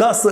10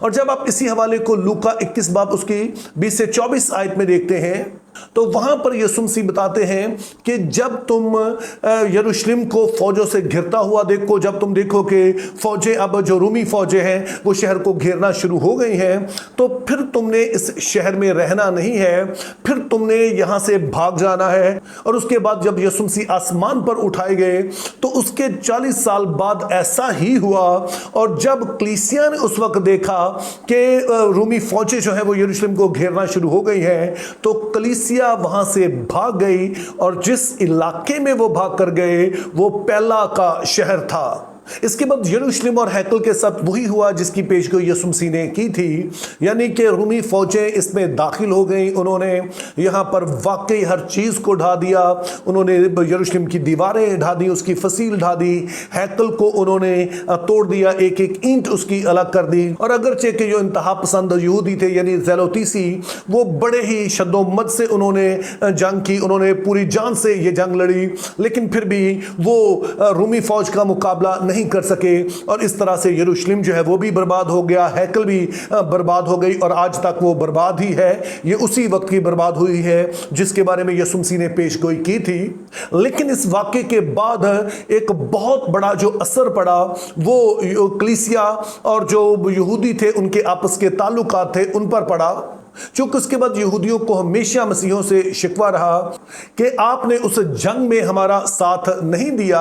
اور جب آپ اسی حوالے کو لوکا 21 باب اس کی 20 سے 24 آیت میں دیکھتے ہیں تو وہاں پر یسوع مسیح بتاتے ہیں کہ جب تم یروشلم کو فوجوں سے گھرتا ہوا دیکھو، جب تم دیکھو کہ فوجیں اب جو رومی فوجیں ہیں وہ شہر کو گھیرنا شروع ہو گئی ہیں، تو پھر تم نے اس شہر میں رہنا نہیں ہے، پھر تم نے یہاں سے بھاگ جانا ہے۔ اور اس کے بعد جب یسوع مسیح آسمان پر اٹھائے گئے تو اس کے 40 سال بعد ایسا ہی ہوا، اور جب کلیسیا نے اس وقت دیکھا کہ رومی فوجیں جو ہیں وہ یروشلم کو گھیرنا شروع ہو گئی ہیں تو کلیسیا وہاں سے بھاگ گئی، اور جس علاقے میں وہ بھاگ کر گئے وہ پیلا کا شہر تھا۔ اس کے بعد یروشلم اور ہیکل کے ساتھ وہی ہوا جس کی پیشگوئی یسوع مسیح نے کی تھی، یعنی کہ رومی فوجیں اس میں داخل ہو گئیں، انہوں نے یہاں پر واقعی ہر چیز کو ڈھا دیا، انہوں نے یروشلم کی دیواریں ڈھا دی، اس کی فصیل ڈھا دی، ہیکل کو انہوں نے توڑ دیا، ایک ایک اینٹ اس کی الگ کر دی۔ اور اگرچہ کہ جو انتہا پسند یہودی تھے یعنی زیلوتیسی، وہ بڑے ہی شد و مد سے انہوں نے جنگ کی، انہوں نے پوری جان سے یہ جنگ لڑی، لیکن پھر بھی وہ رومی فوج کا مقابلہ نہیں کر سکے، اور اس طرح سے یروشلم جو ہے وہ بھی برباد ہو گیا، ہیکل بھی برباد ہو گئی، اور آج تک وہ برباد ہی ہے۔ یہ اسی وقت کی برباد ہوئی ہے جس کے بارے میں یسوع مسیح نے پیش گوئی کی تھی۔ لیکن اس واقعے کے بعد ایک بہت بڑا جو اثر پڑا وہ کلیسیا اور جو یہودی تھے ان کے آپس کے تعلقات تھے ان پر پڑا، چونکہ اس کے بعد یہودیوں کو ہمیشہ مسیحیوں سے شکوہ رہا کہ آپ نے اس جنگ میں ہمارا ساتھ نہیں دیا،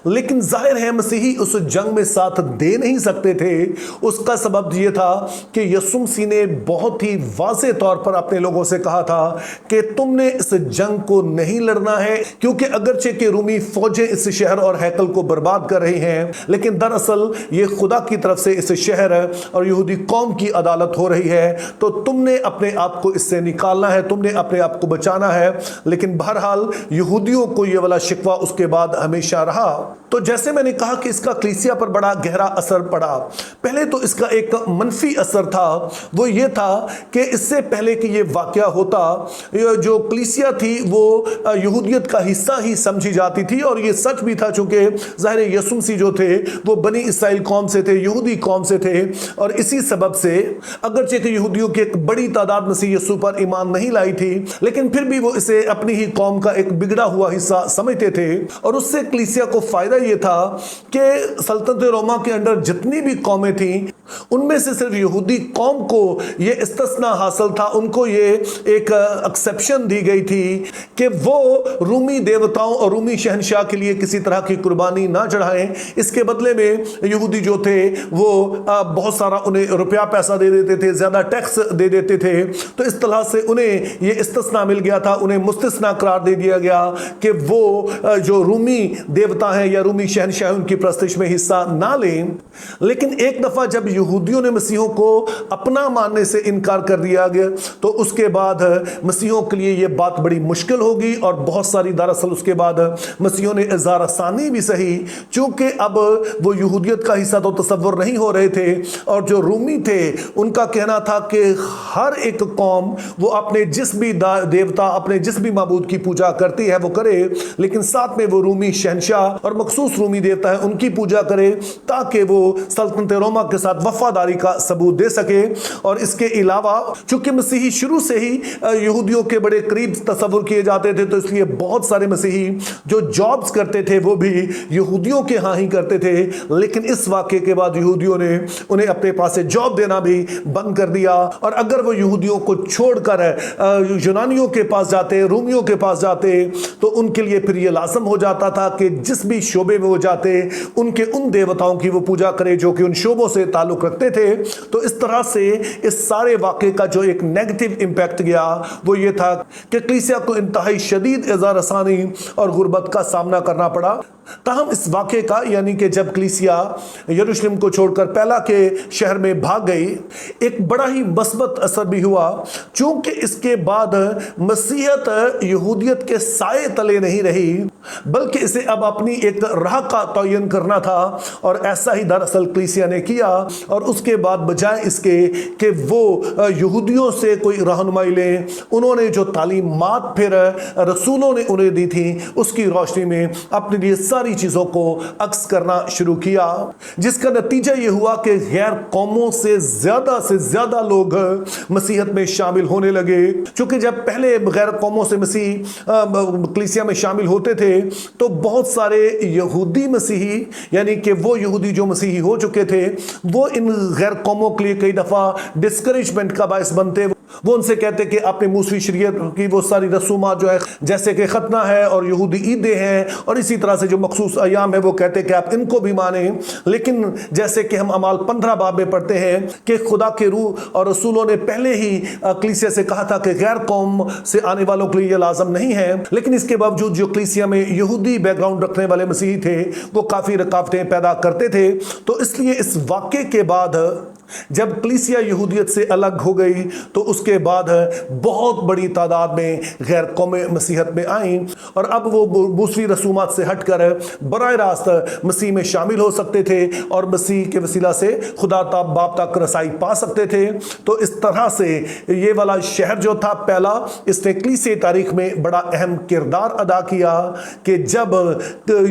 لیکن ظاہر ہے مسیحی اس جنگ میں ساتھ دے نہیں سکتے تھے۔ اس کا سبب یہ تھا کہ یسوع مسیح نے بہت ہی واضح طور پر اپنے لوگوں سے کہا تھا کہ تم نے اس جنگ کو نہیں لڑنا ہے، کیونکہ اگرچہ کہ رومی فوجیں اس شہر اور ہیکل کو برباد کر رہی ہیں، لیکن دراصل یہ خدا کی طرف سے اس شہر اور یہودی قوم کی عدالت ہو رہی ہے، تو تم نے اپنے آپ کو اس سے نکالنا ہے، تم نے اپنے آپ کو بچانا ہے۔ لیکن بہرحال یہودیوں کو یہ والا شکوہ اس کے بعد ہمیشہ رہا۔ تو جیسے میں نے کہا کہ اس کا کلیسیا پر بڑا گہرا اثر پڑا۔ پہلے تو اس کا ایک منفی اثر تھا، وہ یہ تھا کہ اس سے پہلے کہ یہ واقعہ ہوتا، جو کلیسیا تھی وہ یہودیت کا حصہ ہی سمجھی جاتی تھی، اور یہ سچ بھی تھا چونکہ ظاہر یسوع مسیح جو تھے وہ بنی اسرائیل قوم سے تھے، یہودی قوم سے تھے، اور اسی سبب سے اگرچہ کہ یہودیوں کی ایک بڑی تعداد مسیح یسوع پر ایمان نہیں لائی تھی، لیکن پھر بھی وہ اسے اپنی ہی قوم کا ایک بگڑا ہوا حصہ سمجھتے تھے، اور اس سے کلیسیا کو فائدہ یہ تھا کہ سلطنت روما کے اندر جتنی بھی قومیں تھیں ان میں سے صرف یہودی قوم کو یہ استثناء حاصل تھا، ان کو یہ ایک ایکسیپشن دی گئی تھی کہ وہ رومی دیوتاؤں اور رومی شہنشاہ کے لیے کسی طرح کی قربانی نہ چڑھائیں۔ اس کے بدلے میں یہودی جو تھے وہ بہت سارا انہیں روپیہ پیسہ دے دیتے تھے، زیادہ ٹیکس دے دیتے تھے، تو اس طرح سے انہیں یہ استثناء مل گیا تھا، انہیں مستثنیٰ قرار دے دیا گیا کہ وہ جو رومی دیوتا ہیں یا رومی شہنشاہ ان کی پرستش میں حصہ نہ لیں۔ لیکن ایک دفعہ جب یہودیوں نے مسیحوں کو اپنا ماننے سے انکار کر دیا گیا تو اس کے بعد مسیحوں کے لیے یہ بات بڑی مشکل ہوگی، اور بہت ساری دراصل اس کے بعد مسیحوں نے اظہار ثانی بھی سہی، چونکہ اب وہ یہودیت کا حصہ تو تصور نہیں ہو رہے تھے، اور جو رومی تھے ان کا کہنا تھا کہ ہر ایک قوم وہ اپنے جس بھی دیوتا، اپنے جس بھی معبود کی پوجا کرتی ہے وہ کرے، لیکن ساتھ میں وہ رومی شہنشاہ اور مخصوص رومی دیوتا ہے ان کی پوجا کرے، تاکہ وہ سلطنت روما کے ساتھ وفاداری کا ثبوت دے سکے۔ اور اس کے علاوہ چونکہ مسیحی شروع سے ہی یہودیوں کے بڑے قریب تصور کیے جاتے تھے، تو اس لیے بہت سارے مسیحی جو جابز کرتے تھے وہ بھی یہودیوں کے ہاں ہی کرتے تھے، لیکن اس واقعے کے بعد یہودیوں نے انہیں اپنے پاس سے جاب دینا بھی بند کر دیا، اور اگر وہ یہودیوں کو چھوڑ کر یونانیوں کے پاس جاتے، رومیوں کے پاس جاتے، تو ان کے لیے پھر یہ لازم ہو جاتا تھا کہ جس بھی شعبے میں وہ جاتے ان کے ان دیوتاؤں کی وہ پوجا کرے جو کہ ان شعبوں سے تعلق رکھتے تھے۔ تو اس طرح سے اس سارے واقعے کا جو ایک نیگیٹو امپیکٹ گیا وہ یہ تھا کہ کلیسیا کو انتہائی شدید اظہار ثانی اور غربت کا سامنا کرنا پڑا۔ تاہم اس واقعے کا یعنی کہ جب کلیسیا یروشلم کو چھوڑ کر پیلا کے شہر میں بھاگ گئی، ایک بڑا ہی مثبت اثر بھی ہوا، چونکہ اس کے بعد مسیحیت یہودیت کے سائے تلے نہیں رہی بلکہ اسے اب اپنی ایک راہ کا تعین کرنا تھا، اور ایسا ہی دراصل کلیسیا نے کیا، اور اس کے بعد بجائے اس کے کہ وہ یہودیوں سے کوئی رہنمائی لیں، انہوں نے جو تعلیمات پھر رسولوں نے انہیں دی تھی اس کی روشنی میں اپنے لیے ساری چیزوں کو عکس کرنا شروع کیا، جس کا نتیجہ یہ ہوا کہ غیر قوموں سے زیادہ لوگ مسیحیت میں شامل ہونے لگے۔ چونکہ جب پہلے غیر قوموں سے مسیح کلیسیا میں شامل ہوتے تھے تو بہت سارے یہودی مسیحی، یعنی کہ وہ یہودی جو مسیحی ہو چکے تھے، وہ ان غیر قوموں کے لیے کئی دفعہ ڈسکریجمنٹ کا باعث بنتے۔ وہ ان سے کہتے کہ اپنے موسوی شریعت کی وہ ساری رسومات جو ہے، جیسے کہ ختنہ ہے اور یہودی عیدیں ہیں اور اسی طرح سے جو مخصوص ایام ہے، وہ کہتے کہ آپ ان کو بھی مانیں۔ لیکن جیسے کہ ہم اعمال 15 باب میں پڑھتے ہیں کہ خدا کے روح اور رسولوں نے پہلے ہی کلیسیا سے کہا تھا کہ غیر قوم سے آنے والوں کے لیے یہ لازم نہیں ہے، لیکن اس کے باوجود جو کلیسیا میں یہودی بیک گراؤنڈ رکھنے والے مسیحی تھے وہ کافی رکاوٹیں پیدا کرتے تھے۔ تو اس لیے اس واقعے کے بعد جب کلیسیا یہودیت سے الگ ہو گئی تو اس کے بعد بہت بڑی تعداد میں غیر قومیں مسیحیت میں آئیں، اور اب وہ موسوی رسومات سے ہٹ کر براہ راست مسیح میں شامل ہو سکتے تھے اور مسیح کے وسیلہ سے خدا باپ تک رسائی پا سکتے تھے۔ تو اس طرح سے یہ والا شہر جو تھا پہلا، اس نے کلیسیا تاریخ میں بڑا اہم کردار ادا کیا کہ جب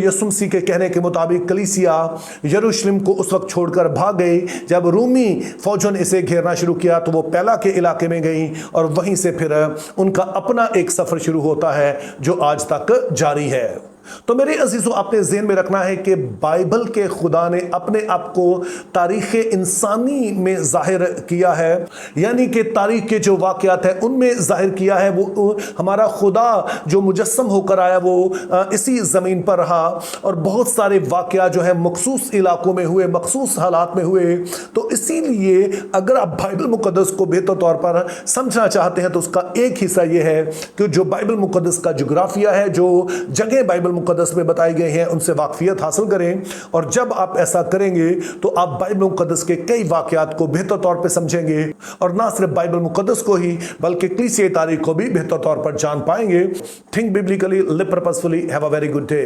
یسوع مسیح کے کہنے کے مطابق کلیسیا یروشلم کو اس وقت چھوڑ کر بھاگ گئی، جب رومی فوجوں نے اسے گھیرنا شروع کیا تو وہ پہلا کے علاقے میں گئیں، اور وہیں سے پھر ان کا اپنا ایک سفر شروع ہوتا ہے جو آج تک جاری ہے۔ تو میرے عزیزوں، اپنے ذہن میں رکھنا ہے کہ بائبل کے خدا نے اپنے آپ کو تاریخ انسانی میں ظاہر کیا ہے، یعنی کہ تاریخ کے جو واقعات ہیں ان میں ظاہر کیا ہے۔ وہ ہمارا خدا جو مجسم ہو کر آیا وہ اسی زمین پر رہا، اور بہت سارے واقعات جو ہیں مخصوص علاقوں میں ہوئے، مخصوص حالات میں ہوئے۔ تو اسی لیے اگر آپ بائبل مقدس کو بہتر طور پر سمجھنا چاہتے ہیں تو اس کا ایک حصہ یہ ہے کہ جو بائبل مقدس کا جغرافیہ ہے، جو جگہ بائبل مقدس میں بتائی گئی ہیں، ان سے واقفیت حاصل کریں، اور جب آپ ایسا کریں گے تو آپ بائبل مقدس کے کئی واقعات کو بہتر طور پہ سمجھیں گے، اور نہ صرف بائبل مقدس کو ہی بلکہ کلیسیا تاریخ کو بھی بہتر طور پر جان پائیں گے۔ Think biblically, live purposefully, have a very good day.